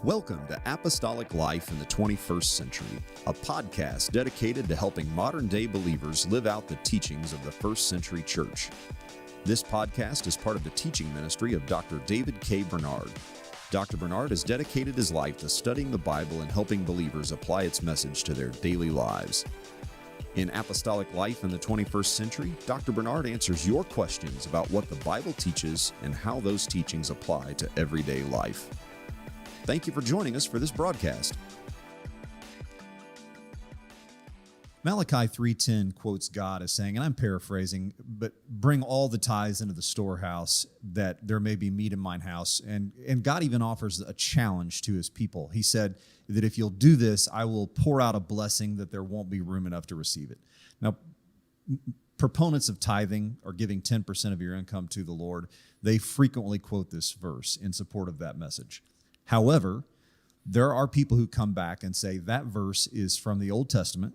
Welcome to Apostolic Life in the 21st Century, a podcast dedicated to helping modern-day believers live out the teachings of the first century church. This podcast is part of the teaching ministry of Dr. David K. Bernard. Dr. Bernard has dedicated his life to studying the Bible and helping believers apply its message to their daily lives. In Apostolic Life in the 21st Century, Dr. Bernard answers your questions about what the Bible teaches and how those teachings apply to everyday life. Thank you for joining us for this broadcast. Malachi 3:10 quotes God as saying, and I'm paraphrasing, but bring all the tithes into the storehouse that there may be meat in mine house. And God even offers a challenge to his people. He said that if you'll do this, I will pour out a blessing that there won't be room enough to receive it. Now, proponents of tithing or giving 10% of your income to the Lord, they frequently quote this verse in support of that message. However, there are people who come back and say that verse is from the Old Testament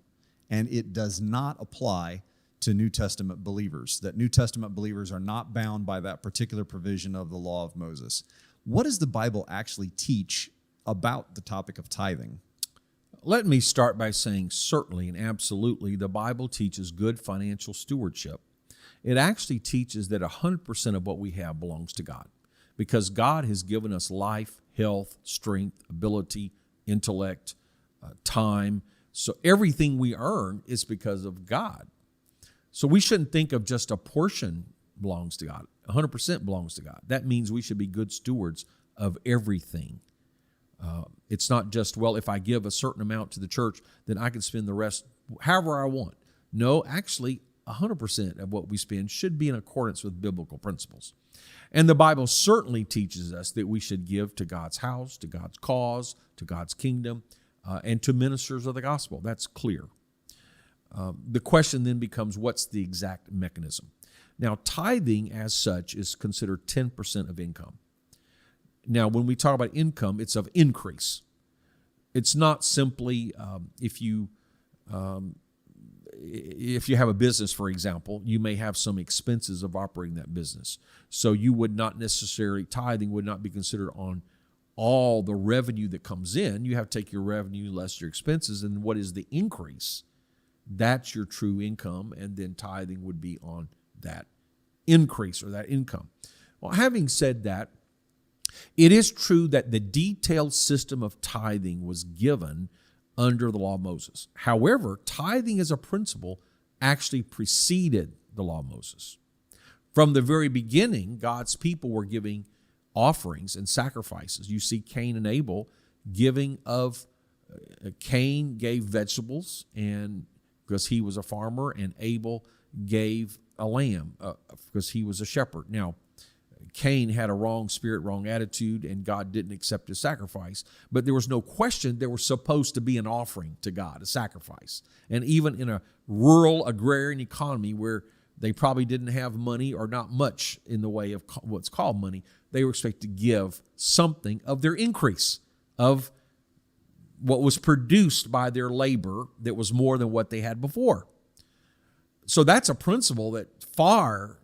and it does not apply to New Testament believers, that New Testament believers are not bound by that particular provision of the law of Moses. What does the Bible actually teach about the topic of tithing? Let me start by saying certainly and absolutely the Bible teaches good financial stewardship. It actually teaches that 100% of what we have belongs to God because God has given us life, health, strength, ability, intellect, time. So everything we earn is because of God. So we shouldn't think of just a portion belongs to God. 100% belongs to God. That means we should be good stewards of everything. It's not just, well, if I give a certain amount to the church, then I can spend the rest however I want. No, actually, 100% of what we spend should be in accordance with biblical principles. And the Bible certainly teaches us that we should give to God's house, to God's cause, to God's kingdom, and to ministers of the gospel. That's clear. The question then becomes, what's the exact mechanism? Now, tithing as such is considered 10% of income. Now, when we talk about income, it's of increase. It's not simply if you have a business, for example, you may have some expenses of operating that business. So you would not necessarily, tithing would not be considered on all the revenue that comes in. You have to take your revenue less your expenses, and what is the increase? That's your true income, and then tithing would be on that increase or that income. Well, having said that, it is true that the detailed system of tithing was given under the law of Moses. However, tithing as a principle actually preceded the law of Moses. From the very beginning, God's people were giving offerings and sacrifices. You see Cain and Abel giving of, Cain gave vegetables and because he was a farmer, and Abel gave a lamb because he was a shepherd. Now, Cain had a wrong spirit, wrong attitude, and God didn't accept his sacrifice. But there was no question there was supposed to be an offering to God, a sacrifice. And even in a rural agrarian economy where they probably didn't have money or not much in the way of what's called money, they were expected to give something of their increase, of what was produced by their labor that was more than what they had before. So that's a principle that far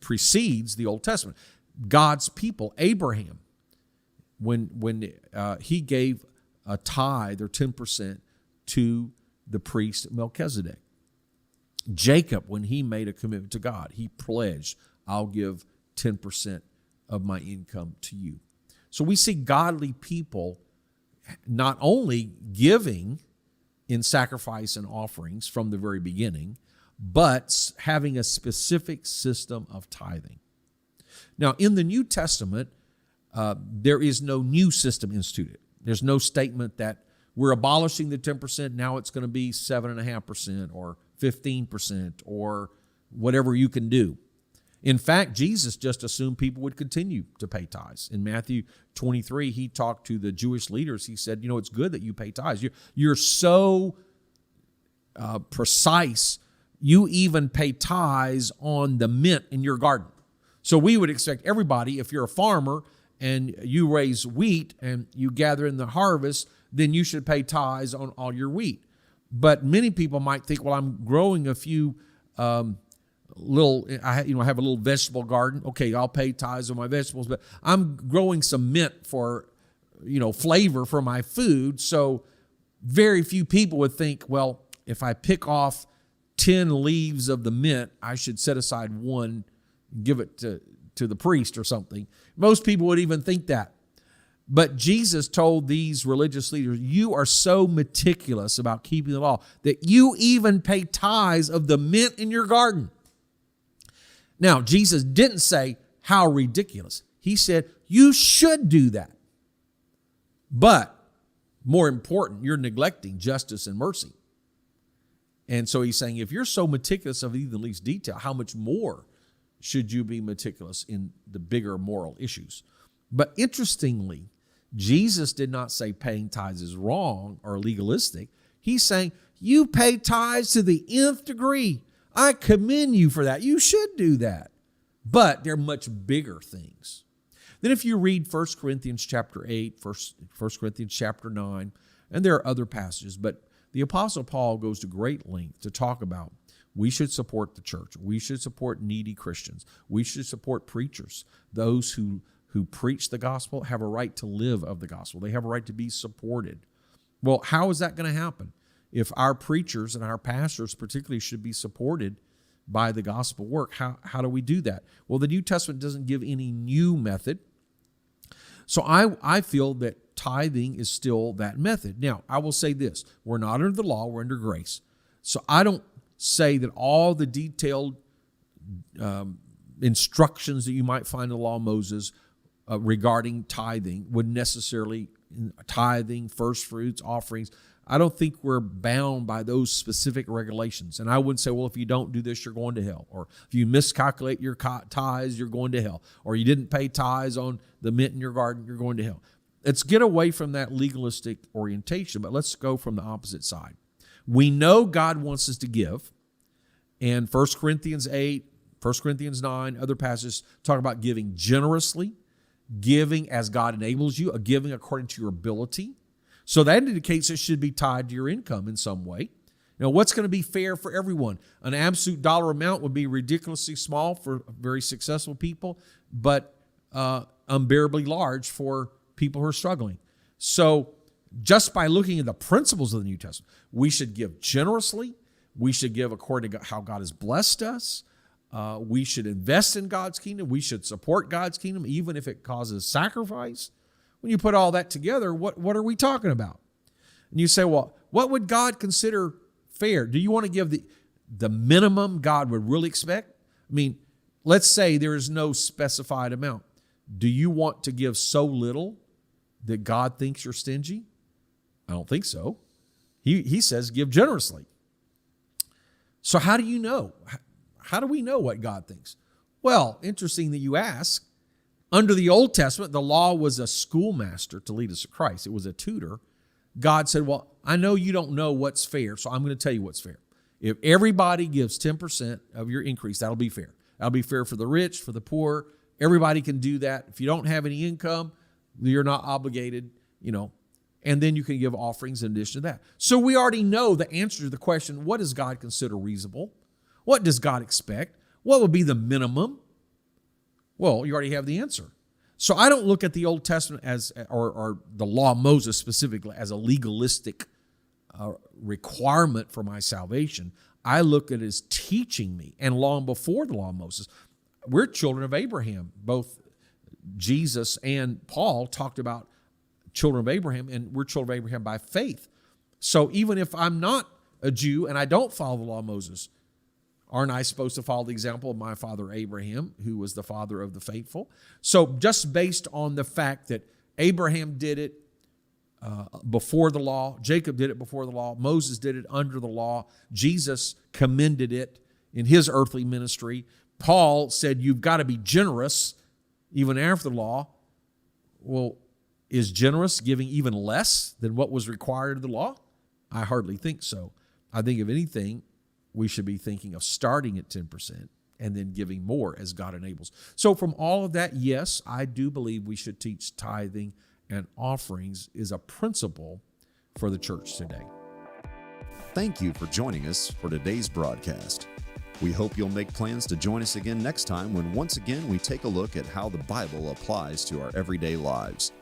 precedes the Old Testament. God's people, Abraham, when he gave a tithe or 10% to the priest Melchizedek. Jacob, when he made a commitment to God, he pledged, I'll give 10% of my income to you. So we see godly people not only giving in sacrifice and offerings from the very beginning, but having a specific system of tithing. Now, in the New Testament, there is no new system instituted. There's no statement that we're abolishing the 10%, now it's going to be 7.5% or 15% or whatever you can do. In fact, Jesus just assumed people would continue to pay tithes. In Matthew 23, he talked to the Jewish leaders. He said, it's good that you pay tithes. You're so precise. You even pay tithes on the mint in your garden. So we would expect everybody, if you're a farmer and you raise wheat and you gather in the harvest, then you should pay tithes on all your wheat. But many people might think, well, I'm growing a few I have a little vegetable garden. Okay, I'll pay tithes on my vegetables, but I'm growing some mint for, flavor for my food. So very few people would think, well, if I pick off 10 leaves of the mint, I should set aside one, give it to the priest or something. Most people would even think that. But Jesus told these religious leaders, you are so meticulous about keeping the law that you even pay tithes of the mint in your garden. Now, Jesus didn't say, how ridiculous. He said, you should do that. But more important, you're neglecting justice and mercy. And so he's saying, if you're so meticulous of even the least detail, how much more should you be meticulous in the bigger moral issues? But interestingly, Jesus did not say paying tithes is wrong or legalistic. He's saying, you pay tithes to the nth degree. I commend you for that. You should do that. But they're much bigger things. Then if you read 1 Corinthians chapter 8, 1 Corinthians chapter 9, and there are other passages, but the Apostle Paul goes to great length to talk about we should support the church. We should support needy Christians. We should support preachers. Those who preach the gospel have a right to live of the gospel. They have a right to be supported. Well, how is that going to happen? If our preachers and our pastors particularly should be supported by the gospel work, how do we do that? Well, the New Testament doesn't give any new method. So I feel that tithing is still that method. Now, I will say this. We're not under the law. We're under grace. So I don't say that all the detailed instructions that you might find in the law of Moses regarding tithing would necessarily, tithing, first fruits, offerings, I don't think we're bound by those specific regulations. And I wouldn't say, well, if you don't do this, you're going to hell. Or if you miscalculate your tithes, you're going to hell. Or you didn't pay tithes on the mint in your garden, you're going to hell. Let's get away from that legalistic orientation, but let's go from the opposite side. We know God wants us to give. And 1 Corinthians 8, 1 Corinthians 9, other passages talk about giving generously, giving as God enables you, a giving according to your ability. So that indicates it should be tied to your income in some way. Now, what's going to be fair for everyone? An absolute dollar amount would be ridiculously small for very successful people, but unbearably large for people who are struggling. So just by looking at the principles of the New Testament, we should give generously. We should give according to how God has blessed us. We should invest in God's kingdom. We should support God's kingdom, even if it causes sacrifice. When you put all that together, what are we talking about? And you say, well, what would God consider fair? Do you want to give the minimum God would really expect? I mean, let's say there is no specified amount. Do you want to give so little that God thinks you're stingy? I don't think so. He says give generously. So how do you know? How do we know what God thinks? Well, interesting that you ask. Under the Old Testament, the law was a schoolmaster to lead us to Christ. It was a tutor. God said, well, I know you don't know what's fair, so I'm going to tell you what's fair. If everybody gives 10% of your increase, that'll be fair. That'll be fair for the rich, for the poor. Everybody can do that. If you don't have any income, you're not obligated, and then you can give offerings in addition to that. So we already know the answer to the question, what does God consider reasonable? What does God expect? What would be the minimum? Well, you already have the answer. So I don't look at the Old Testament as, or the law of Moses specifically, as a legalistic requirement for my salvation. I look at it as teaching me. And long before the law of Moses, we're children of Abraham. Both Jesus and Paul talked about children of Abraham, and we're children of Abraham by faith. So even if I'm not a Jew and I don't follow the law of Moses, aren't I supposed to follow the example of my father Abraham, who was the father of the faithful? So just based on the fact that Abraham did it before the law, Jacob did it before the law, Moses did it under the law, Jesus commended it in his earthly ministry, Paul said you've got to be generous even after the law. Well, is generous giving even less than what was required of the law? I hardly think so. I think if anything, we should be thinking of starting at 10% and then giving more as God enables. So from all of that, yes, I do believe we should teach tithing and offerings is a principle for the church today. Thank you for joining us for today's broadcast. We hope you'll make plans to join us again next time when once again we take a look at how the Bible applies to our everyday lives.